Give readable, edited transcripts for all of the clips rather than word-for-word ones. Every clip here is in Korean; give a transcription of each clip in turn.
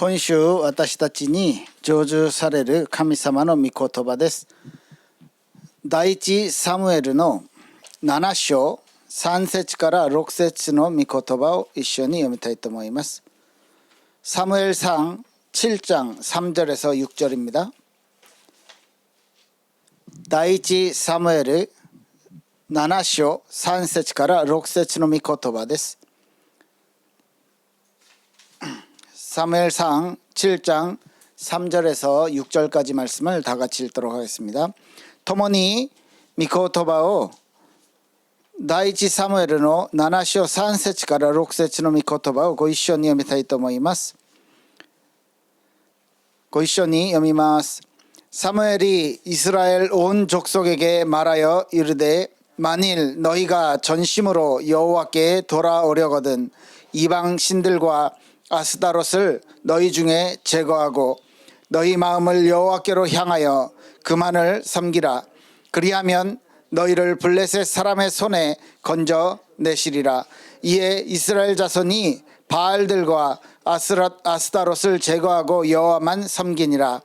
今週私たちに成就される神様の御言葉です。第一サムエルの7章3節から6節の御言葉を一緒に読みたいと思います。사무엘상 7장 3절에서 6절입니다. 第一サムエル7章3節から6節の御言葉です。사무엘상 7장 3절에서 6절까지 말씀을 다 같이 읽도록 하겠습니다. 共に御言葉を第一サムエルの7章3節から6節の御言葉をご一緒に読みたいと思います。ご一緒に読みます。사무엘이 이스라엘 온 족속에게 말하여 이르되 만일 너희가 전심으로 여호와께 돌아오려거든 이방 신들과 아스다롯을 너희 중에 제거하고 너희 마음을 여호와께로 향하여 그만을 섬기라. 그리하면 너희를 블레셋 사람의 손에 건져 내시리라. 이에 이스라엘 자손이 바알들과 아스다롯을 제거하고 여호와만 섬기니라.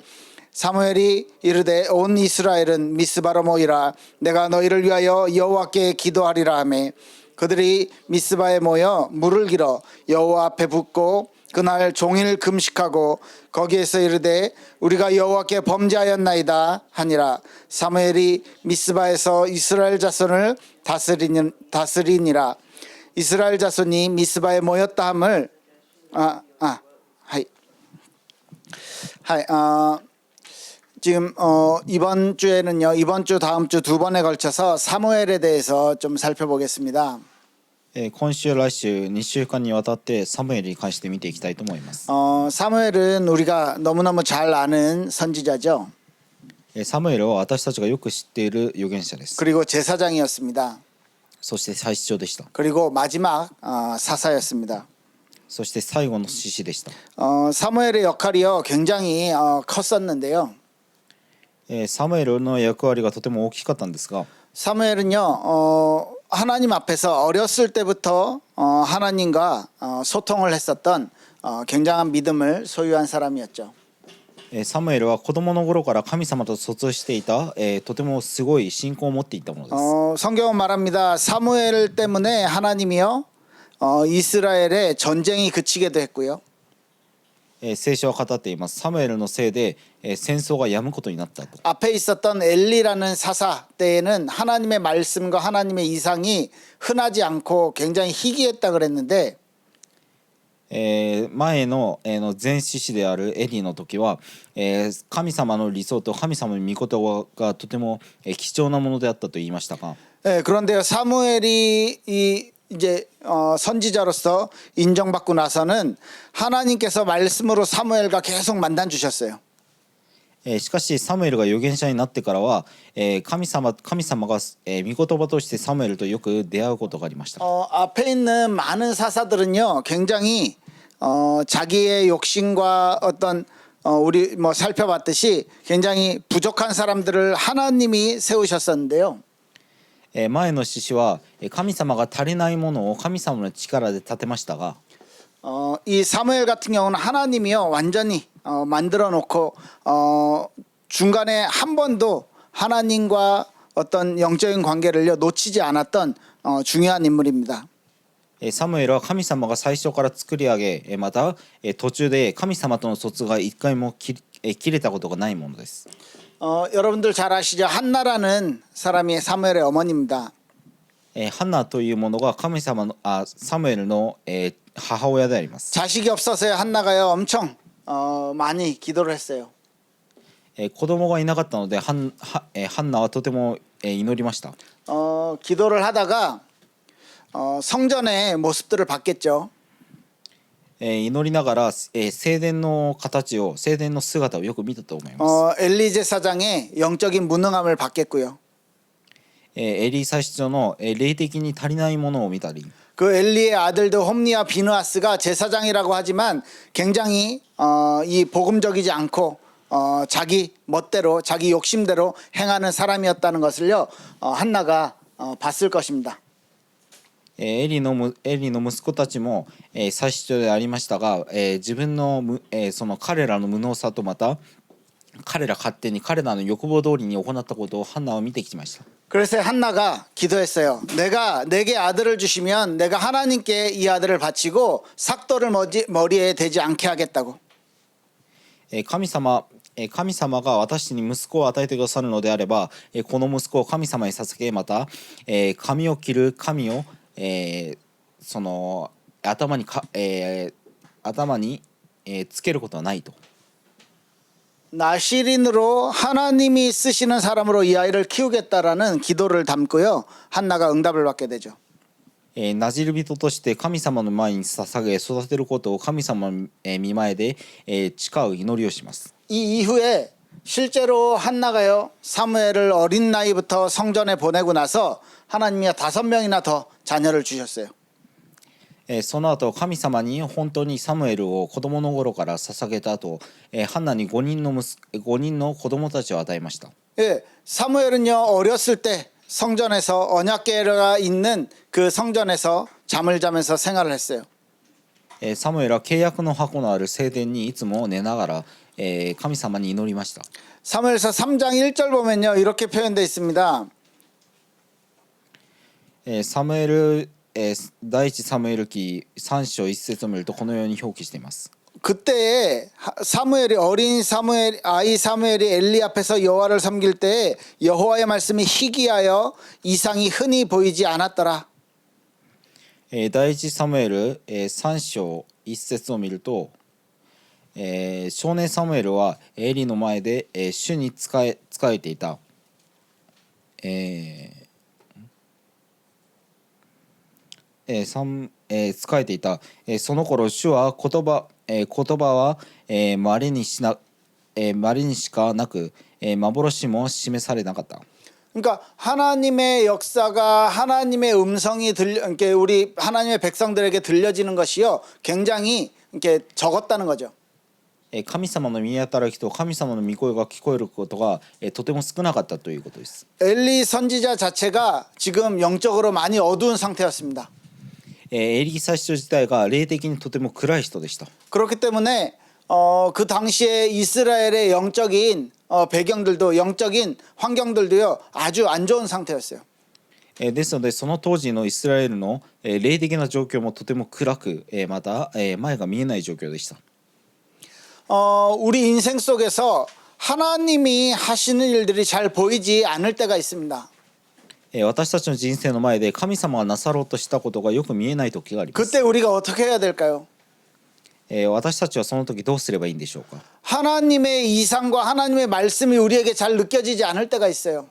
사무엘이 이르되 온 이스라엘은 미스바로 모이라. 내가 너희를 위하여 여호와께 기도하리라 하매 그들이 미스바에 모여 물을 길어 여호와 앞에 붓고 그날 종일 금식하고 거기에서 이르되 우리가 여호와께 범죄하였나이다 하니라. 사무엘이 미스바에서 이스라엘 자손을 다스리니라. 이스라엘 자손이 미스바에 모였다 함을 지금 이번 주에는요, 이번 주 다음 주 두 번에 걸쳐서 사무엘에 대해서 좀 살펴보겠습니다. 今週来週2週間にわたってサムエルに関して見ていきたいと思います。 사무엘은 우리가 너무너무 잘 아는 선지자죠. サムエルは私たちがよく知っている預言者です。 그리고 제사장이었습니다. そして祭司長でした。 그리고 마지막 사사였습니다. そして最後の獅子でした。 사무엘의 역할이요 굉장히 컸었는데요. サムエルの役割がとても大きかったんですが、 사무엘은요 하나님 앞에서 어렸을 때부터 하나님과 소통을 했었던 굉장한 믿음을 소유한 사람이었죠. サムエルは子供の頃から神様と疎通していた、とてもすごい信仰を持っていたものです。 성경은 말합니다. 사무엘 때문에 하나님이요 이스라엘의 전쟁이 그치게도 했고요. 聖書は語っています。サムエルのせいで、戦争が止むことになったと。 앞에 있었던 엘리라는 사사 때에는 하나님의 말씀과 하나님의 이상이 흔하지 않고 굉장히 희귀했다 그랬는데 前の前獅子であるエリーの時は、神様の理想と神様の御言葉がとても貴重なものであったと言いましたが、 그런데요 사무엘이 이제 선지자로서 인정받고 나서는 하나님께서 말씀으로 사무엘과 계속 만나 주셨어요. しかしサムエルが預言者になってからは、神様が、御言葉としてサムエルとよく出会うことがありました。 앞에 있는 많은 사사들은요 굉장히 자기의 욕심과 어떤 우리 뭐 살펴봤듯이 굉장히 부족한 사람들을 하나님이 세우셨었는데요. 前の獅子は神様が足りないものを神様の力で立てましたが、 이 사무엘 같은 경우는 하나님이요 완전히 만들어 놓고 중간에 한 번도 하나님과 어떤 영적인 관계를요 놓치지 않았던 중요한 인물입니다. サムエルは神様が最初から作り上げ、また途中で神様との疎通が一回も切れたことがないものです。 여러분들 잘 아시죠? 한나라는 사람이 사무엘의 어머니입니다. ハンナというものが神様のサムエルの、母親であります。 자식이 없어서요 한나가요 엄청 많이 기도를 했어요. 子供がいなかったのでハンナはとても、祈りました。 기도를 하다가 성전의 모습들을 봤겠죠. 祈りながら、聖殿の姿をよく見たと思います。 엘리 제사장의 영적인 무능함을 봤겠고요. エリー祭司長の、霊的に足りないものを見たり、 그 엘리의 아들들 홈니와 비느하스가 제사장이라고 하지만 굉장히 이 복음적이지 않고 자기 멋대로 자기 욕심대로 행하는 사람이었다는 것을요 한나가 봤을 것입니다. エリの息子たちも、最初でありましたが、自分のその彼らの無能さとまた彼ら勝手に彼らの欲望通りに行ったことをハンナは見てきました。 그래서 한나가 기도했어요. 내게 아들을 주시면 내가 하나님께 이 아들을 바치고 삭도를 머리에 대지 않게 하겠다고. 神様が私に息子を与えてくださるのであれば、この息子を神様に捧げ、また、髪を切る髪を、その頭につけることはないと。 나시린으로 하나님이 쓰시는 사람으로 이 아이를 키우겠다라는 기도를 담고요. 한나가 응답을 받게 되죠. ナジル人として神様の前に捧げ育てることを神様の御前で誓う祈りをします。 이 이후에 실제로 한나가요. 사무엘을 어린 나이부터 성전에 보내고 나서 하나님이 5명이나 더 자녀를 주셨어요. その後神様に本当にサムエルを子供の頃から捧げた後、ハンナに5人の子供たちを与えました。 예, 사무엘은요 어렸을 때 성전에서 언약궤가 있는 그 성전에서 잠을 자면서 생활을 했어요. サムエルは契約の箱のある聖殿にいつも寝ながら、神様に祈りました。 사무엘서 3장 1절 보면요 이렇게 표현되어 있습니다. 第一サムエル記3章1節を見るとこのように表記しています。 그때에 아이 사무엘이 엘리 앞에서 여호와를 섬길 때에 여호와의 말씀이 희귀하여 이상이 흔히 보이지 않았더라. 第一サムエル3章1節を見ると、少年サムエルはエリの前で主に仕えていた。仕えていた。その頃主は言葉は稀にしかなく幻も示されなかった。 그러니까 하나님의 역사가 하나님의 음성이 이렇게 우리 하나님의 백성들에게 들려지는 것이요 굉장히 이렇게 적었다는 거죠. 神様の御働きと神様の御声が聞こえることがとても少なかったということです。 엘리 선지자 자체가 지금 영적으로 많이 어두운 상태였습니다. エリサ人自体が霊的にとても暗い人でした。 그렇기 때문에 그 당시에 이스라엘의 영적인 배경들도 영적인 환경들도요 아주 안 좋은 상태였어요. ですのでその当時のイスラエルの霊的な状況もとても暗くまた前が見えない状況でした。 우리 인생 속에서 하나님이 하시는 일들이 잘 보이지 않을 때가 있습니다. 私たちの人生の前で神様がなさろうとしたことがよく見えない時があります。 그때 우리가 어떻게 해야 될까요? 私たちはその時どうすればいいんでしょうか。 하나님의 이상과 하나님의 말씀이 우리에게 잘 느껴지지 않을 때가 있어요.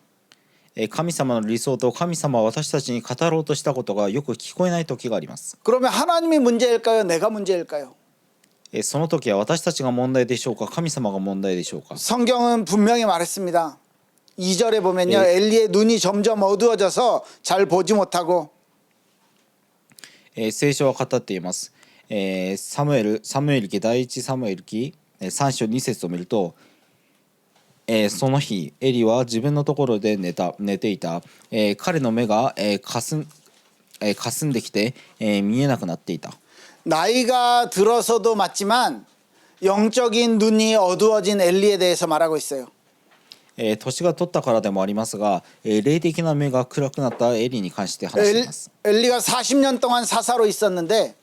神様の理想と神様は私たちに語ろうとしたことがよく聞こえない時があります。 그러면 하나님이 문제일까요? 내가 문제일까요? その時は私たちが問題でしょうか、神様が問題でしょうか。 성경은 분명히 말했습니다. 2절에 보면요 엘리의 눈이 점점 어두워져서 잘 보지 못하고 聖書は語っています。サムエル記第一サムエル記3章2節を見ると、その日エリは自分のところで寝ていた。彼の目がかすんできて見えなくなっていた。 나이가 들어서도 맞지만 영적인 눈이 어두워진 엘리에 대해서 말하고 있어요. 年が取ったからでもありますが、霊的な目が暗くなったエリに関して話しています。 엘리가 40년 동안 사사로 있었는데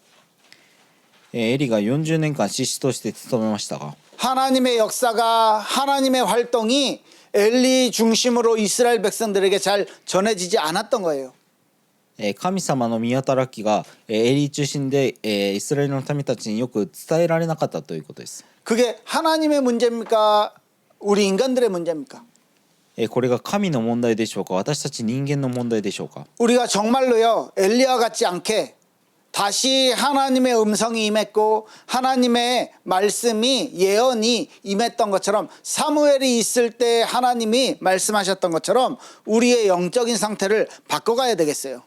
エリが40年間士師として務めましたが、 하나님의 역사가 하나님의 활동이 엘리 중심으로 이스라엘 백성들에게 잘 전해지지 않았던 거예요. 神様の御働きがエリ中心でイスラエルの民たちによく伝えられなかったということです。 그게 하나님의 문제입니까? 우리 인간들의 문제입니까? これが神の問題でしょうか、私たち人間の問題でしょうか。 우리가 정말로요 엘리와 같지 않게 다시 하나님의 음성이 임했고 하나님의 말씀이 예언이 임했던 것처럼 사무엘이 있을 때 하나님이 말씀하셨던 것처럼 우리의 영적인 상태를 바꿔가야 되겠어요.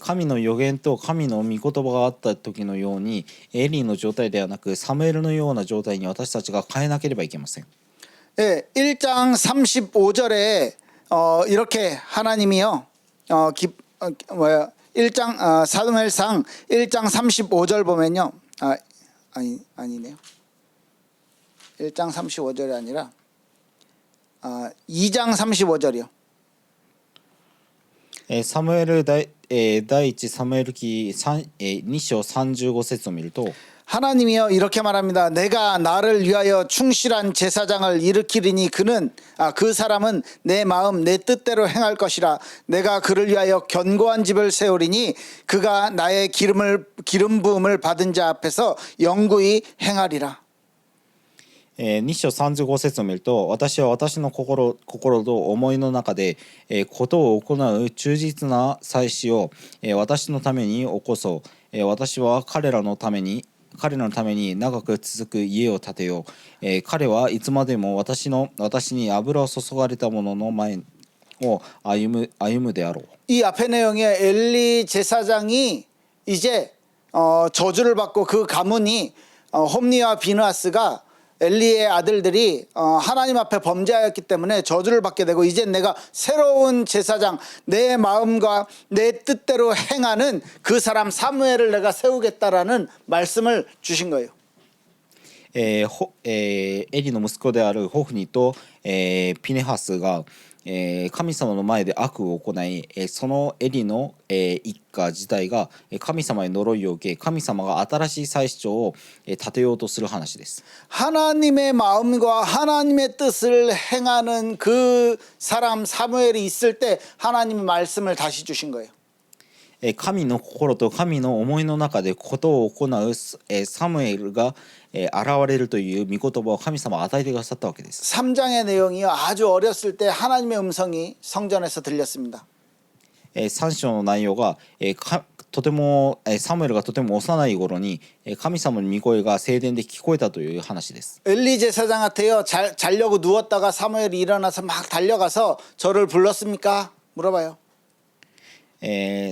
神の予言と神の御言葉があった時のようにエリーの状態ではなくサムエルのような状態に私たちが変えなければいけません。 1장 35절에 이렇게 하나님이요 1장 사무엘상 1장 35절 보면요. 아니네요. 1장 35절이 아니라 2장 35절이요. サムエル第一サムエル記2章35節を見ると 하나님이요 이렇게 말합니다. 내가 나를 위하여 충실한 제사장을 일으키리니 그 사람은 내 마음 내 뜻대로 행할 것이라. 내가 그를 위하여 견고한 집을 세우리니 그가 나의 기름 부음을 받은 자 앞에서 영구히 행하리라. 2章35節を見ると、私は私の心と思いの中で、ことを行う忠実な祭司を、私のために起こそう。私は彼らのために長く続く家を建てよう。彼はいつまでも私に油を注がれた者の前を歩むであろう。 이 앞의 내용에 엘리 제사장이 이제 저주를 받고 그 가문이 홈리와 비느하스가 엘리의 아들들이 하나님 앞에 범죄하였기 때문에 저주를 받게 되고 이제 내가 새로운 제사장 내 마음과 내 뜻대로 행하는 그 사람 사무엘을 내가 세우겠다라는 말씀을 주신 거예요. エリの息子であるホフニと、ピネハスが、神様の前で悪を行い、そのエリの、一家自体が神様に呪いを受け、神様が新しい祭司長を、立てようとする話です。 하나님의 마음과 하나님의 뜻을 행하는 그 사람 사무엘이 있을 때 하나님의 말씀을 다시 주신 거예요. 神の心と神の思いの中でことを行うサムエルが現れるという御言葉を神様は与えてくださったわけです。 3장의 내용이요 아주 어렸을 때 하나님의 음성이 성전에서 들렸습니다. 3章の内容がとてもサムエルがとても幼い頃に神様の御声が聖殿で聞こえたという話です。 엘리 제사장한테요 자려고 누웠다가 사무엘이 일어나서 막 달려가서 저를 불렀습니까? 물어봐요.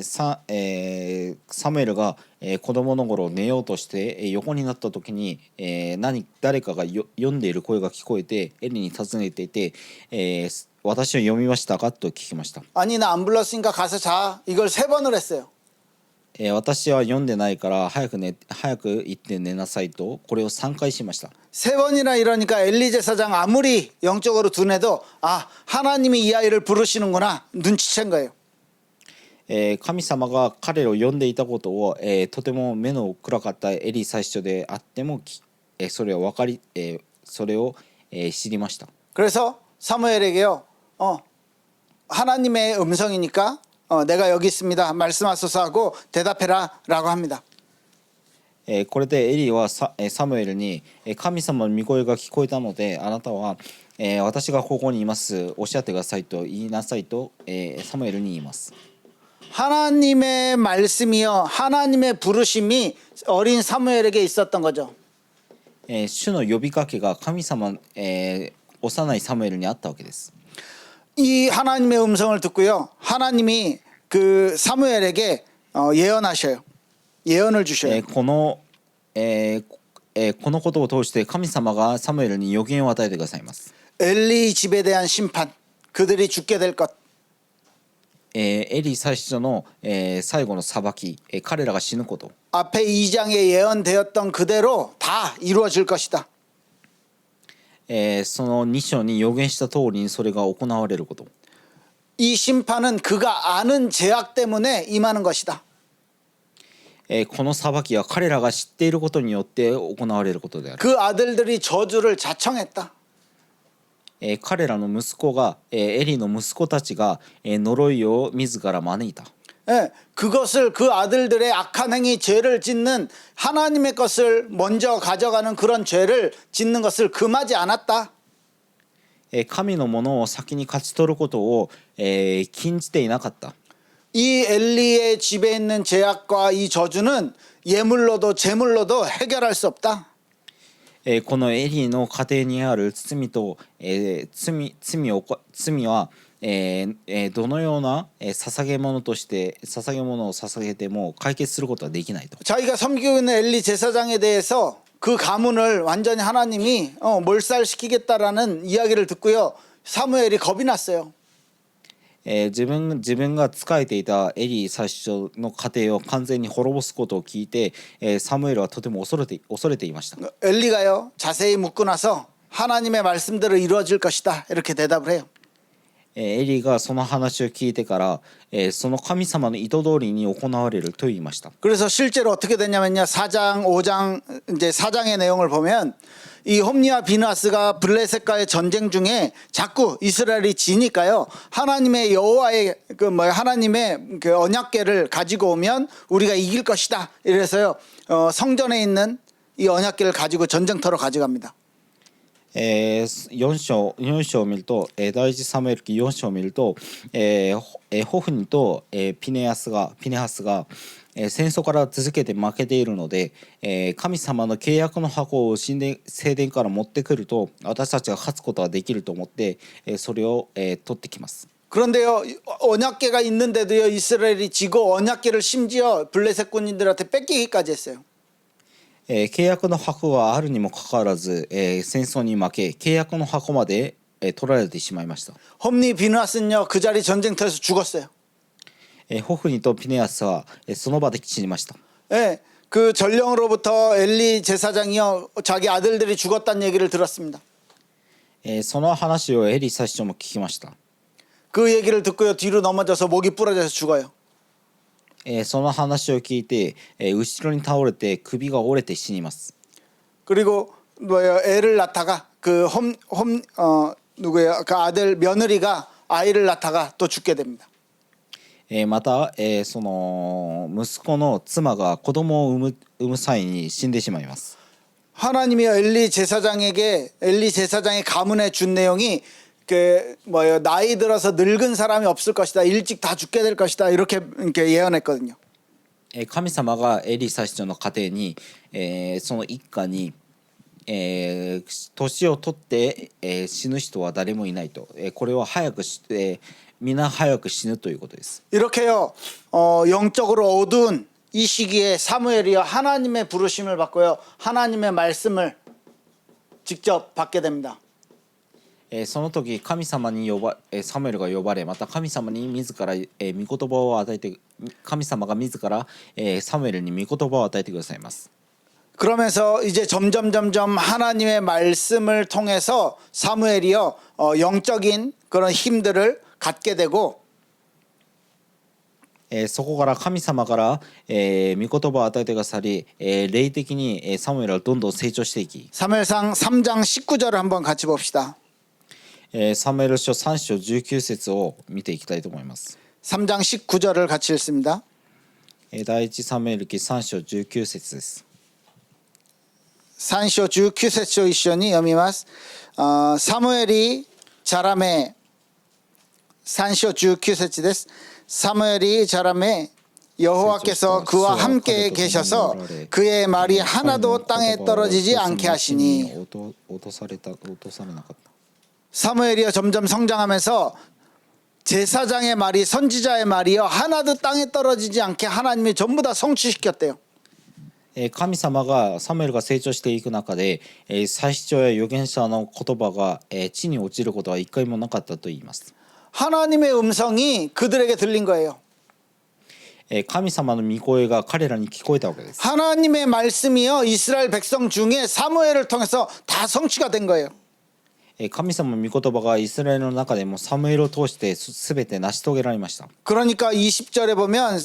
サムエルが、子供の頃寝ようとして、横になった時に、誰かが読んでいる声が聞こえてエリに尋ねていて、私を読みましたかと聞きました。 아니 나 안 불렀으니까 가서 자. 이걸 3번을 했어요. 私は読んでないから早く行って寝なさいとこれを3回しました。 3번이나 이러니까 엘리 제사장 아무리 영적으로 둔해도 하나님이 이 아이를 부르시는구나 눈치챈 거예요. 神様が彼を呼んでいたことを、とても目の暗かったエリー祭司長であっても、それを知りました。 그래서 사무엘에게요 하나님의 음성이니까 내가 여기 있습니다 말씀하소서 하고 대답해라 라고 합니다. これでエリーはサムエルに神様の御声が聞こえたのであなたは、私がここにいますおっしゃってくださいと言いなさいと、サムエルに言います。 하나님의 말씀이요 하나님의 부르심이 어린 사무엘에게 있었던 거죠. 主の呼びかけが神様、幼いサムエルにあったわけです。 이 하나님의 음성을 듣고요 하나님이 그 사무엘에게 예언하셔요. 예언을 주셔요. このことを通して神様がサムエルに予言を与えてくださいます。 엘리 집에 대한 심판 그들이 죽게 될 것. エリー祭司長の、最後の裁き、彼らが死ぬこと。 앞에 2장에 예언되었던 그대로 다 이루어질 것이다. その2章に予言した通りにそれが行われること。 이 심판은 그가 아는 죄악 때문에 임하는 것이다. この裁きは彼らが知っていることによって行われることである。 그 아들들이 저주를 자청했다. 彼らの息子が、エリの息子たちが、呪いを自ら招いた。 그것을 그 아들들의 악한 행위 죄를 짓는 하나님의 것을 먼저 가져가는 그런 죄를 짓는 것을 금하지 않았다. 神のものを先に勝ち取ることを、禁じていなかった。 이 엘리의 집에 있는 죄악과 이 저주는 예물로도 제물로도 해결할 수 없다. このエリーの家庭にある罪と、罪は、どのような捧げ物を捧げても解決することはできないと。 자기가 섬기고 있는 엘리 제사장에 대해서 그 가문을 완전히 하나님이 몰살시키겠다라는 이야기를 듣고요 사무엘이 겁이 났어요. 自分が仕えていたエリー最初の家庭を完全に滅ぼすことを聞いて、サムエルはとても恐れていました。 엘리가요 자세히 묻고 나서 하나님의 말씀대로 이루어질 것이다 이렇게 대답을 해요. エリーがその話を聞いてから、その神様の意図通りに行われると言いました。 그래서 실제로 어떻게 됐냐면요 4장 5장 이제 4장의 내용을 보면 이 홈리와 비느하스가 블레셋과의 전쟁 중에 자꾸 이스라엘이 지니까요 하나님의 여호와의 하나님의 그 언약궤를 가지고 오면 우리가 이길 것이다 이래서요 성전에 있는 이 언약궤를 가지고 전쟁터로 가져갑니다. 4章を見ると、第一サムエル記4章を見ると、ホフニと、ピネハスが、戦争から続けて負けているので、神様の契約の箱を聖殿から持ってくると私たちが勝つことができると思って、それを、取ってきます。 그런데요 언약궤가 있는데도요 이스라엘이 지고 언약궤를 심지어 블레셋 군인들한테 뺏기기까지 했어요. 契約の箱があるにもかかわらず、戦争に負け契約の箱まで、取られてしまいました。 홈리 비느하스는요 그 자리 전쟁터에서 죽었어요. ホフニとピネハスは、その場で死にました。 예, 그 전령으로부터 엘리 제사장이요 자기 아들들이 죽었다는 얘기를 들었습니다. その話をエリ最初も聞きました。 그 얘기를 듣고요 뒤로 넘어져서 목이 부러져서 죽어요. その話を聞いて、後ろに倒れて首が折れて死にます。 그리고 뭐예요 애를 낳다가 그 누구예요 그 아들 며느리가 아이를 낳다가 또 죽게 됩니다. また、その息子の妻が子供を産む際に死んでしまいます。 하나님이 엘리 제사장의 가문에 준 내용이 그 뭐예요 나이 들어서 늙은 사람이 없을 것이다 일찍 다 죽게 될 것이다 이렇게 예언했거든요. 神様がエリ最初の家庭に、その一家に、年を取って、死ぬ人は誰もいないと、これは皆早く死ぬということです。 이렇게요 영적으로 어두운 이 시기에 사무엘이요 하나님의 부르심을 받고요 하나님의 말씀을 직접 받게 됩니다. その時神様にサムエルが呼ばれまた神様に自ら、御言葉を与えて神様が自ら、サムエルに御言葉を与えてくださいます。 그러면서 이제 점점 하나님의 말씀을 통해서 사무엘이요 영적인 그런 힘들을 갖게 되고 そこから神様から、御言葉を与えてくださり、霊的に、サムエルはどんどん成長していき 사무엘상 3장 19절을 한번 같이 봅시다. サムエル書3章19節を見ていきたいと思います。 3장 19절을 같이 읽습니다. 第一サムエル記3章19節です。 3章19節を一緒に読みます。사무엘이 자라매 3章19節です。 사무엘이 자라매 여호와께서 그와 함께 계셔서 그의 말이 하나도 땅에 떨어지지 않게 하시니. 사무엘이요 점점 성장하면서 제사장의 말이 선지자의 말이요 하나도 땅에 떨어지지 않게 하나님이 전부 다 성취시켰대요. 神様がサムエルが成長していく中で、祭司長や預言者の言葉が、地に落ちることは一回もなかったと言います。 하나님의 음성이 그들에게 들린 거예요. 神様の御声が彼らに聞こえたわけです。 하나님의 말씀이요 이스라엘 백성 중에 사무엘을 통해서 다 성취가 된 거예요. 神様の御言葉がイスラエルの中でもサムエルを通して全て成し遂げられました。 그러니까 20절에 보면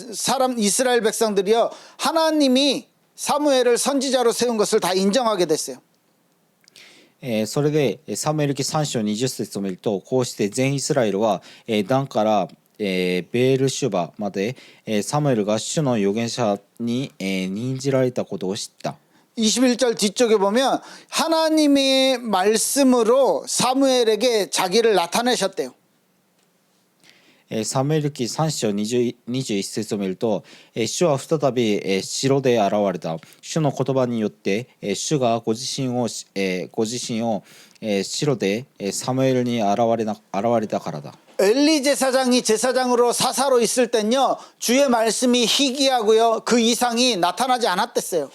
이스라엘 백성들이요 하나님이 사무엘을 선지자로 세운 것을 다 인정하게 됐어요. それでサムエル記3章20節を見るとこうして全イスラエルはダンからベールシュバまでサムエルが主の預言者に任じられたことを知った。 21절 뒤쪽에 보면 하나님의 말씀으로 사무엘에게 자기를 나타내셨대요. サムエル記3章21節を見ると主は再び城で現れた。主の言葉によって主がご自身を城でサムエルに現れたからだ。 엘리 제사장이 제사장으로 사사로 있을 땐요 주의 말씀이 희귀하고요 그 이상이 나타나지 않았댔어요.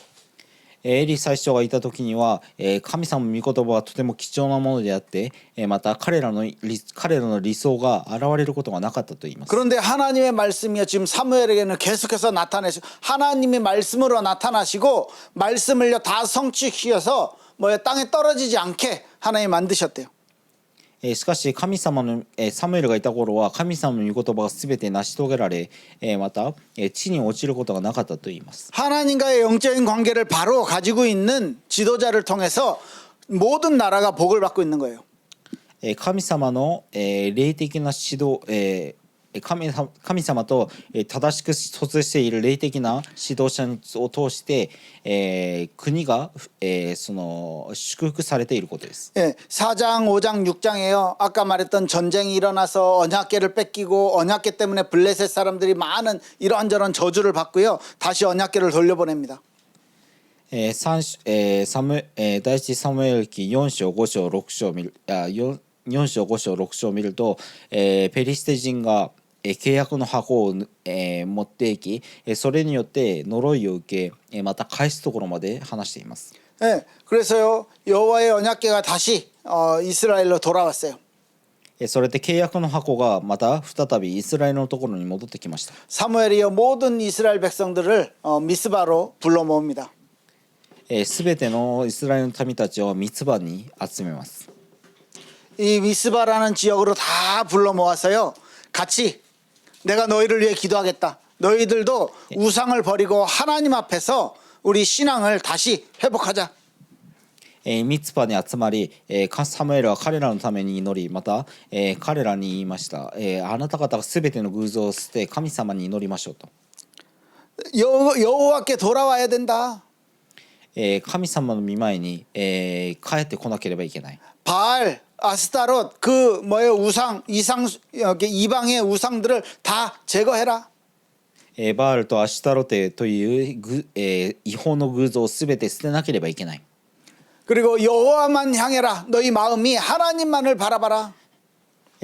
エリ最初がいた時には、神様の御言葉はとても貴重なものであって、また彼らの理想が現れることがなかったと言います。 그런데 하나님의 말씀이요 지금 사무엘에게는 계속해서 나타내시고 하나님이 말씀으로 나타나시고 말씀을요 다 성취시켜서 뭐야 땅에 떨어지지 않게 하나님 만드셨대요. しかし神様の、サムエルがいた頃は神様の御言葉が全て成し遂げられ、また、地に落ちることがなかったと言います。 하나님과의 영적인 관계를 바로 가지고 있는 지도자를 통해서 모든 나라가 복을 받고 있는 거예요. 神様の、霊的な指導、神様と正しく疎通している霊的な指導者を通して、国が、その祝福されていることです。 예, 4장, 5장, 6장에요. 아까 말했던 전쟁이 일어나서 언약궤를 뺏기고 언약궤 때문에 블레셋 사람들이 많은 이런저런 저주를 받고요. 다시 언약궤를 돌려보냅니다. 第一サムエル記4章5章6章を見る4章5章6章を見ると、ペリシテ人が契約の箱を、持っていき、それによって呪いを受け、また返すところまで話しています。 예, 그래서요 여호와의 언약궤가 다시 이스라엘로 돌아왔어요. それで契約の箱がまた再びイスラエルのところに戻ってきました。 사무엘이요 모든 이스라엘 백성들을 미스바로 불러 모읍니다. すべてのイスラエルの民たちをミツバに集めます。 이 미스바라는 지역으로 다 불러 모아서요 같이 내가 너희를 위해 기도하겠다. 너희들도 우상을 버리고 하나님 앞에서 우리 신앙을 다시 회복하자. ミツパに集まり、サムエルは彼らのために祈り、また、彼らに言いました、あなた方がすべての偶像を捨て神様に祈りましょうと。 여호와께 돌아와야 된다. 神様の御前に、帰ってこなければいけない。 바알, 아스타롯 그 뭐예요 우상 이방의 우상들을 다 제거해라. バールとアシュタロテという違法の偶像をすべて捨てなければいけない。 그리고 여호와만 향해라. 너희 마음이 하나님만을 바라봐라.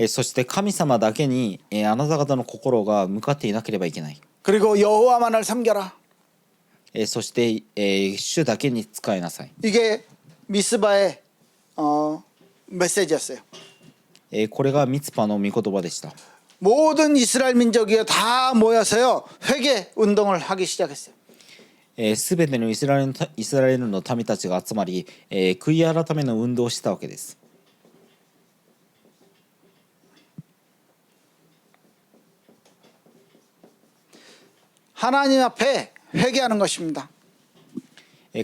そして神様だけに、あなた方の心が向かっていなければいけない。 그리고 여호와만을 섬겨라. そして、主だけに仕えなさい。 이게 미스바의 메시지였어요. これがミツパの御言葉でした。 모든 이스라엘 민족이요 다 모여서요 회개 운동을 하기 시작했어요. すべてのイスラエルの民たちが集まり、悔い改めの運動をしたわけです。 하나님 앞에 회개하는 것입니다.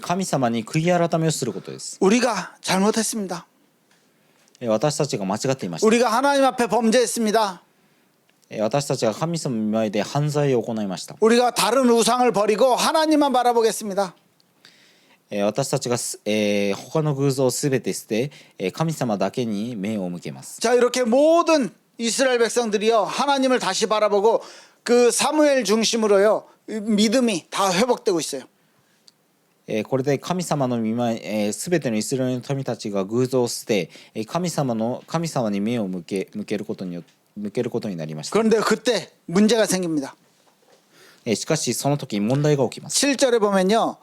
神様に悔い改めをすることです。 우리가 잘못했습니다. 私たちが間違っていました。 우리가 하나님 앞에 범죄했습니다. 私たちが神様の前で犯罪を行いました。 우리가 다른 우상을 버리고 하나님만 바라보겠습니다. 私たちが、他の偶像をすべて捨て、神様だけに目を向けます。 자 이렇게 모든 이스라엘 백성들이요 하나님을 다시 바라보고 그 사무엘 중심으로요 믿음이 다 회복되고 있어요. これで神様の御前、すべてのイスラエルの民たちが偶像を捨て、神様に目を向けることになりました。 그런데 그때 문제가 생깁니다. しかしその時問題が起きます。 7절에 보면요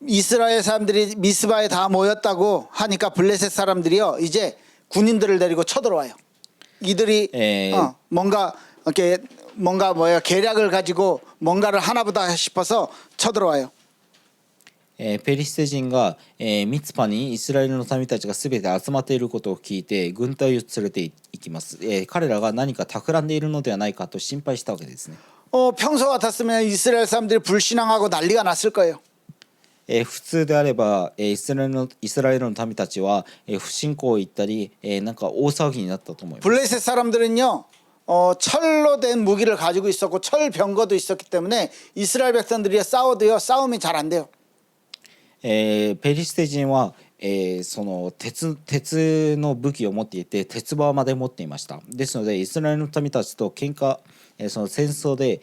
이스라엘 사람들이 미스바에 다 모였다고 하니까 블레셋 사람들이요 이제 군인들을 데리고 쳐들어와요. 이들이 뭔가 이렇게 계략을 가지고 뭔가를 하나보다 싶어서 쳐들어와요. ペリシテ人が、ミツパにイスラエルの民たちがすべて集まっていることを聞いて軍隊を連れて行きます。彼らが何か企んでいるのではないかと心配したわけですね。 평소 같았으면 이스라엘 사람들이 불신앙하고 난리가 났을 거예요. 普通であれば、イスラエルの民たちは、不信仰を言ったり、なんか大騒ぎになったと思います。 블레셋 사람들은요 철로 된 무기를 가지고 있었고 철 병거도 있었기 때문에 이스라엘 백성들이 싸워도요 싸움이 잘 안 돼요. ペリシテ人は、その鉄の武器を持っていて鉄馬まで持っていました。ですのでイスラエルの民たちと喧嘩、その戦争で、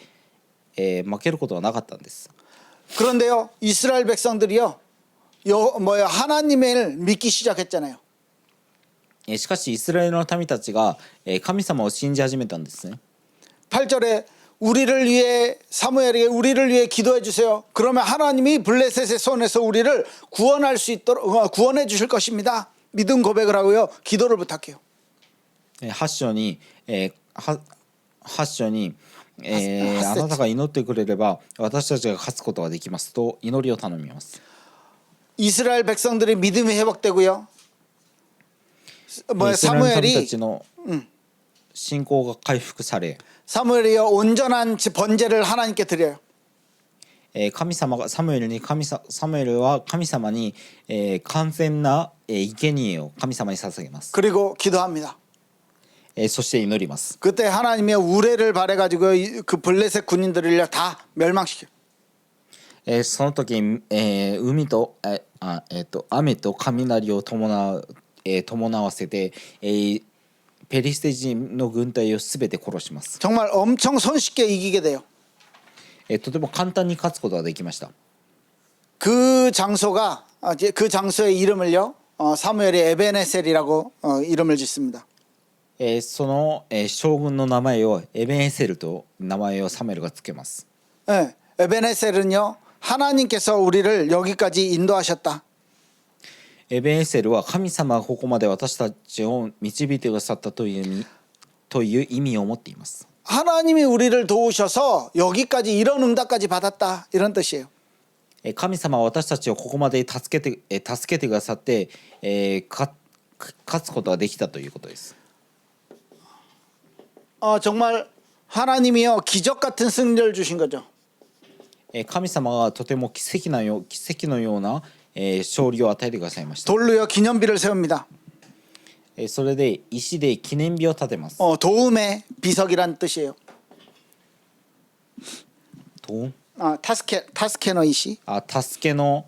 負けることはなかったんです。 그런데요 이스라엘 백성들이요 하나님을 믿기 시작했잖아요. しかしイスラエルの民たちが、神様を信じ始めたんですね。 8절에 우리를 위해 사무엘에게 우리를 위해 기도해 주세요. 그러면 하나님이 블레셋의 손에서 우리를 구원할 수 있도록 구원해 주실 것입니다. 믿음 고백을 하고요. 기도를 부탁해요. 8章に、8章に、八節あなたが祈ってくれれば私たちが勝つことができますと祈りを頼みます。 이스라엘 백성들의 믿음이 회복되고요. イスラエルの民た 사무엘이 ちの信仰が回復され、 사무엘이요 온전한 번제를 하나님께 드려요. 神様がサムエルは神様に、完全な、生贄を神様に捧げます。 그리고 기도합니다. そして祈ります。 그때 하나님의 우레를 발해가지고 그 블레셋 군인들을 다 멸망시켜. その時、海と、雨と雷を伴わせて、ペリシテ人の軍隊をすべて殺します。 정말 엄청 손쉽게 이기게 돼요. とても簡単に勝つことができました。 그 장소가 그 장소의 이름을요 사무엘이 에베네셀이라고 이름을 짓습니다. その、将軍の名前をエベンエセルと名前をサムエルがつけます。 네, 에베네셀은요 하나님께서 우리를 여기까지 인도하셨다. エベンエセルは神様がここまで私たちを導いてくださったという意味を持っています。 하나님이 우리를 도우셔서 여기까지 이런 응답까지 받았다 이런 뜻이에요. 神様は私たちをここまで助けてくださって、勝つことができたということです。 정말 하나님이요 기적 같은 승리를 주신 거죠. 神様がとても奇跡のような、勝利を与えてくださいました。 돌로요 기념비를 세웁니다. それで石で記念日を立てます。 도움의 비석이란 뜻이에요. 도움? 타스케노 이시. 助けの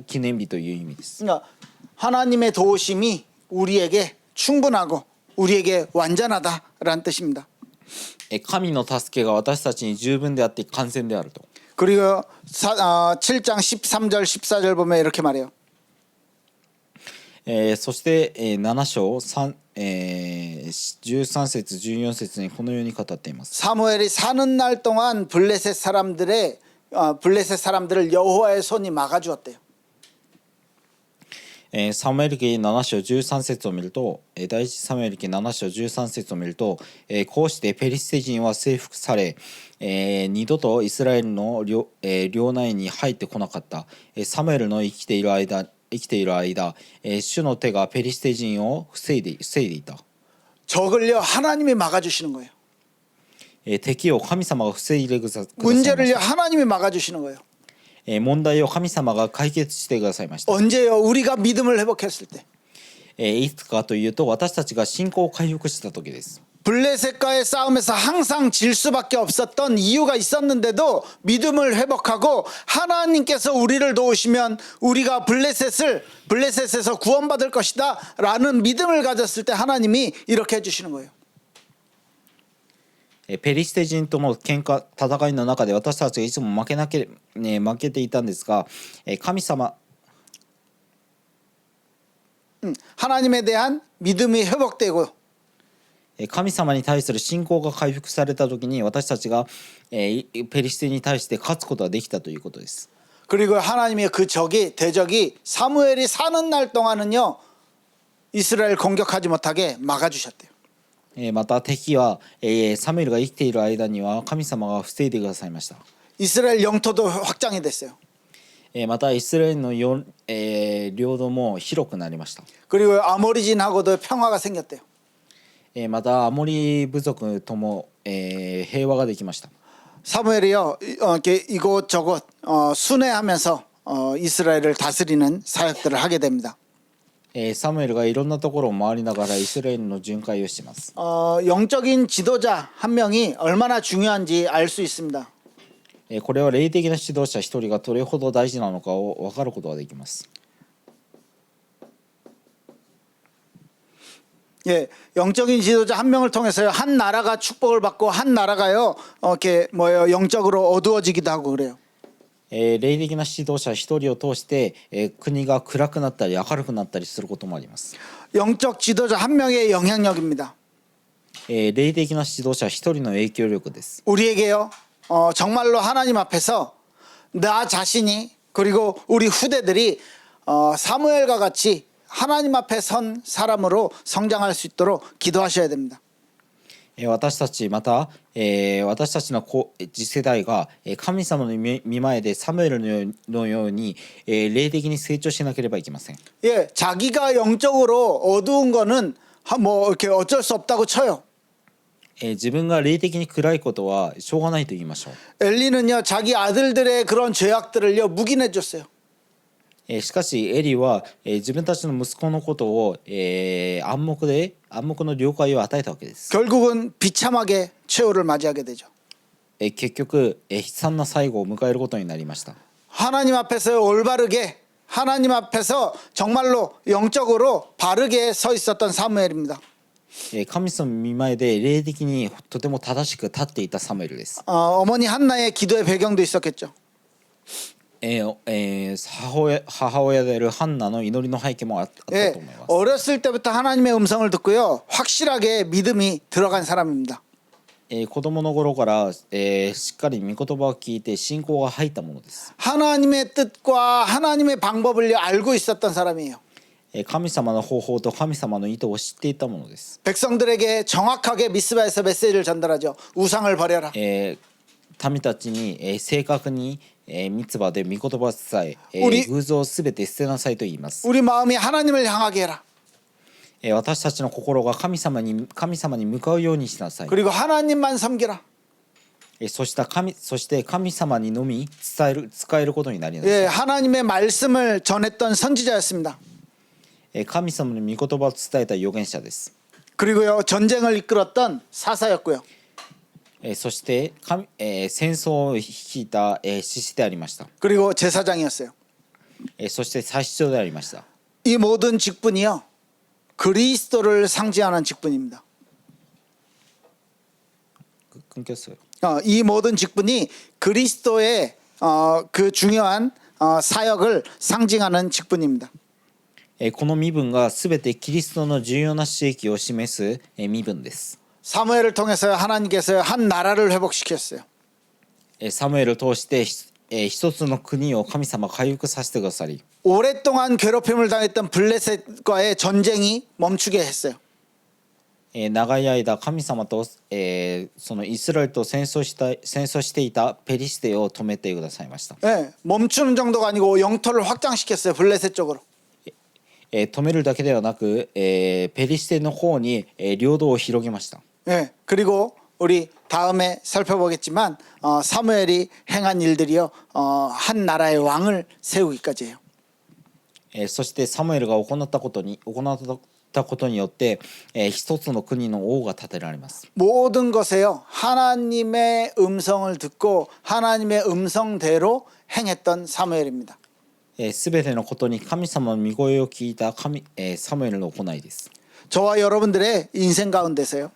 記念日という意味です。 그러니까 하나님의 도우심이 우리에게 충분하고 우리에게 완전하다라는 뜻입니다. 神の助けが私たちに十分であって完全であると。 그리고 7장 13절 14절 보면 이렇게 말해요. そして、7章13節14節にこのように語っています。 사무엘이 사는 날 동안 블레셋 사람들을 여호와의 손이 막아주었대요. サムエル記7章13節を見ると、第一サムエル記7章13節を見ると、こうしてペリシテ人は征服され、二度とイスラエルの領内に入ってこなかった。サムエルの生きている間、主の手がペリシテ人を防いでいた。 적을요 하나님이 막아주시는 거예요. 敵を神様が防いでくださいました。 문제를요 하나님이 막아주시는 거예요. 問題を神様が解決してくださいました。 언제요? 우리가 믿음을 회복했을 때. いつかというと私たちが信仰を回復した時です。 블레셋과의 싸움에서 항상 질 수밖에 없었던 이유가 있었는데도 믿음을 회복하고 하나님께서 우리를 도우시면 우리가 블레셋에서 구원받을 것이다 라는 믿음을 가졌을 때 하나님이 이렇게 해주시는 거예요. ペリシテ人との戦いの中で私たちがいつも負けていたんですが、神様 하나님에 대한 믿음이 회복되고 神様に対する信仰が回復された時に私たちが、ペリシテに対して勝つことができたということです。 그리고 하나님의 그 대적이 사무엘이 사는 날 동안은요 이스라엘 공격하지 못하게 막아주셨대요. また敵は、サムエルが生きている間には神様が防いでくださいました。 이스라엘 영토도 확장이 됐어요. またイスラエルの領土も広くなりました。 그리고 아모리진하고도 평화가 생겼대요. またアモリ部族とも、平和ができました。 사무엘이요 이렇게 이곳저곳 순회하면서 이스라엘을 다스리는 사역들을 하게 됩니다. サムエルがいろんなところを回りながらイスラエルの巡回をします。 영적인 지도자 한 명이 얼마나 중요한지 알 수 있습니다. これは霊的な指導者一人がどれほど大事なのかを分かることができます。 예, 영적인 지도자 한 명을 통해서요 한 나라가 축복을 받고 한 나라가요 이렇게 영적으로 어두워지기도 하고 그래요. 霊的な指導者一人を通して、国が暗くなったり明るくなったりすることもあります。 영적 지도자 한 명의 영향력입니다. 霊的な指導者一人の影響力です。 우리에게요. 정말로 하나님 앞에서 나 자신이 그리고 우리 후대들이 사무엘과 같이 하나님 앞에 선 사람으로 성장할 수 있도록 기도하셔야 됩니다. 私たちまた、私たちの次世代が神様の見前でサムエルのように、霊的に成長しなければいけません。 예, 자기가 영적으로 어두운 거는 뭐 이렇게 어쩔 수 없다고 쳐요. 自分が霊的に暗いことはしょうがないと言いましょう。 엘리는요 자기 아들들의 그런 죄악들을요 묵인해 줬어요. しかしエリは、自分たちの息子のことを、暗黙の了解を与えたわけです。 결국은 비참하게 최후를 맞이하게 되죠. 結局、悲惨な最後を迎えることになりました。 하나님 앞에서 올바르게 하나님 앞에서 정말로 영적으로 바르게 서 있었던 사무엘입니다. 神様の見前で霊的にとても正しく立っていたサムエルです。 어머니 한나의 기도의 배경도 있었겠죠. 母親であるハンナの祈りの背景もあったと 예, 思います。 어렸을 때부터 하나님의 음성을 듣고요 확실하게 믿음이 들어간 사람입니다. 子供の頃から、しっかり御言葉を聞いて信仰が入ったものです。 하나님의 뜻과 하나님의 방법을 알고 있었던 사람이에요. 神様の方法と神様の意図を知っていたものです。 백성들에게 정확하게 미스바에서 메시지를 전달하죠. 우상을 버려라. 民たちに、正確に、ミツバで御言葉を伝え、우리偶像をすべて捨てなさいと言います。 우리 마음이 하나님을 향하게 해라. 私たちの心が神様に向かうようにしなさい。 그리고 하나님만 섬기라. そして神様にのみ使えることになりなさい。 예, 하나님의 말씀을 전했던 선지자였습니다. 神様の御言葉を伝えた預言者です。 그리고요 전쟁을 이끌었던 사사였고요. そして、戦争を率いた、士師でありました。 그리고 제사장이었어요. そして祭司長でありました。 이 모든 직분이요 그리스도를 상징하는 직분입니다. 끊겼어요. 이 모든 직분이 그리스도의 그 중요한 사역을 상징하는 직분입니다. この身分がすべてキリストの重要な使益を示す身分です。 사무엘을 통해서 하나님께서 한 나라를 회복시켰어요. サムエルを通して一つの国を神様が回復させてくださり、 오랫동안 괴롭힘을 당했던 블레셋과의 전쟁이 멈추게 했어요. 長い間神様と、そのイスラエルと戦争していたペリシテを止めてくださいました。 네, 멈추는 정도가 아니고 영토를 확장시켰어요. 블레셋 쪽으로. 止めるだけではなく、ペリシテの方に、領土を広げました。 네, 그리고 우리 다음에 살펴보겠지만 사무엘이 행한 일들이요 한 나라의 왕을 세우기까지 해요. そしてサムエルが行ったことによって、一つの国の王が建てられます。 모든 것에요 하나님의 음성을 듣고 하나님의 음성대로 행했던 사무엘입니다. すべてのことに神様の御声を聞いたサムエルの行いです。 저와 여러분들의 인생 가운데서요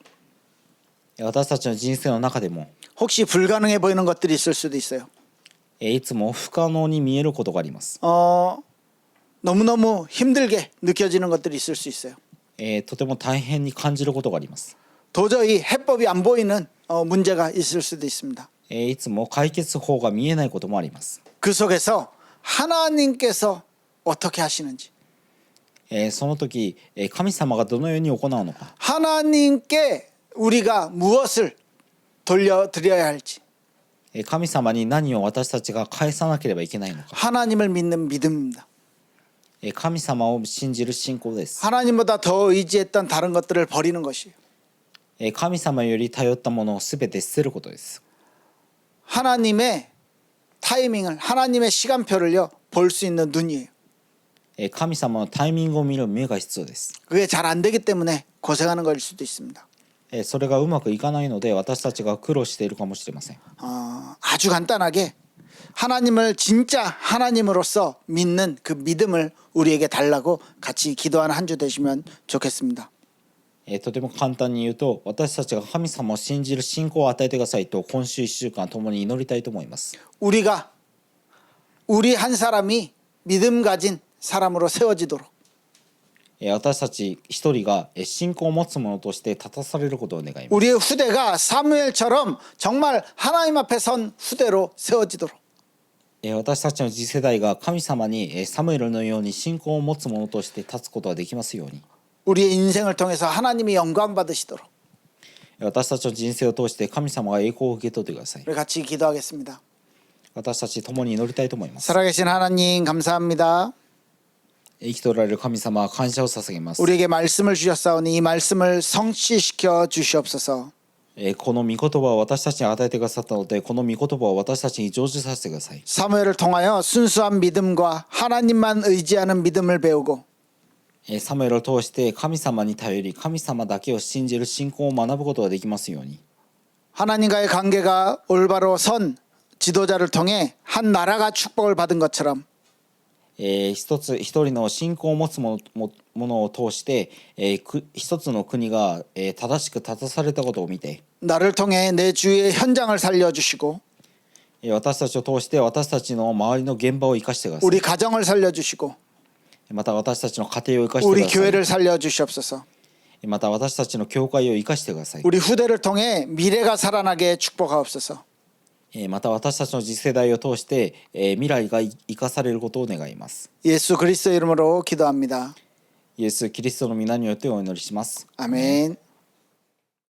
私たちの人生の中でも、 혹시 불가능해 보이는 것들이 있을 수도 있어요. いつも不可能に見えることがあります。 너무너무 힘들게 느껴지는 것들이 있을 수 있어요. とても大変に感じることがあります。 도저히 해법이 안 보이는 문제가 있을 수도 있습니다. いつも解決法が見えないこともあります。 그 속에서 하나님께서 어떻게 하시는지 その時、神様がどのように行うのか、 하나님께 우리가 무엇을 돌려드려야 할지 神様に何を私たちが返さなければいけないのか、 하나님을 믿는 믿음입니다. 神様を信じる信仰です。 하나님보다 더 의지했던 다른 것들을 버리는 것이에요. 神様より頼ったものをすべて捨てることです。 하나님의 타이밍을 하나님의 시간표를요 볼 수 있는 눈이에요. 神様のタイミングを見る目が必要です。 그게 잘 안 되기 때문에 고생하는 걸 수도 있습니다. それがうまくいかないので私たちが苦労しているかもしれません。 아주 간단하게 하나님을 진짜 하나님으로서 믿는 그 믿음을 우리에게 달라고 같이 기도하는 한 주 되시면 좋겠습니다. とても簡単に言うと、私たちが神様を信じる信仰を与えてくださいと今週1週間共に祈りたいと思います。 우리 한 사람이 믿음 가진 사람으로 세워지도록 私たち一人が信仰を持つ者として立たされることを願います。 우리의 후대가 사무엘처럼 정말 하나님 앞에 선 후대로 세워지도록 私たちの次世代が神様にサムエルのように信仰を持つ者として立つことができますように、 우리의 인생을 통해서 하나님이 영광 받으시도록 私たちの人生を通して神様が栄光を受け取ってください。 우리 같이 기도하겠습니다. 私たち共に祈りたいと思います。 살아계신 하나님 감사합니다. 生きておられる神様、感謝を捧げます。 우리에게 말씀을 주셨사오니 이 말씀을 성취시켜 주시옵소서. この御言葉を私たちに与えてくださったので、この御言葉を私たちに成就させてください。 사무엘을 통하여 순수한 믿음과 하나님만 의지하는 믿음을 배우고 サムエルを通して神様に頼り、神様だけを信じる信仰を学ぶことができますように、 하나님과의 관계가 올바로 선 지도자를 통해 한 나라가 축복을 받은 것처럼 一人の信仰を持つものを通して、一つの国が、正しく立たされたことを見て、 나를 통해 내 주위의 현장을 살려주시고 私たちを通して私たちの周りの現場を生かしてください。 우리 가정을 살려주시고 また私たちの家庭を生かしてく 우리 ださい。 교회를 살려주시옵소서. また私たちの教会を生かしてください。 우리 후대를 통해 미래가 살아나게 축복하옵소서. また私たちの次世代を通して、未来が生かされることを願います。 예수 그리스도 이름으로 기도합니다. イエス・キリストの皆によってお祈りします。 아멘.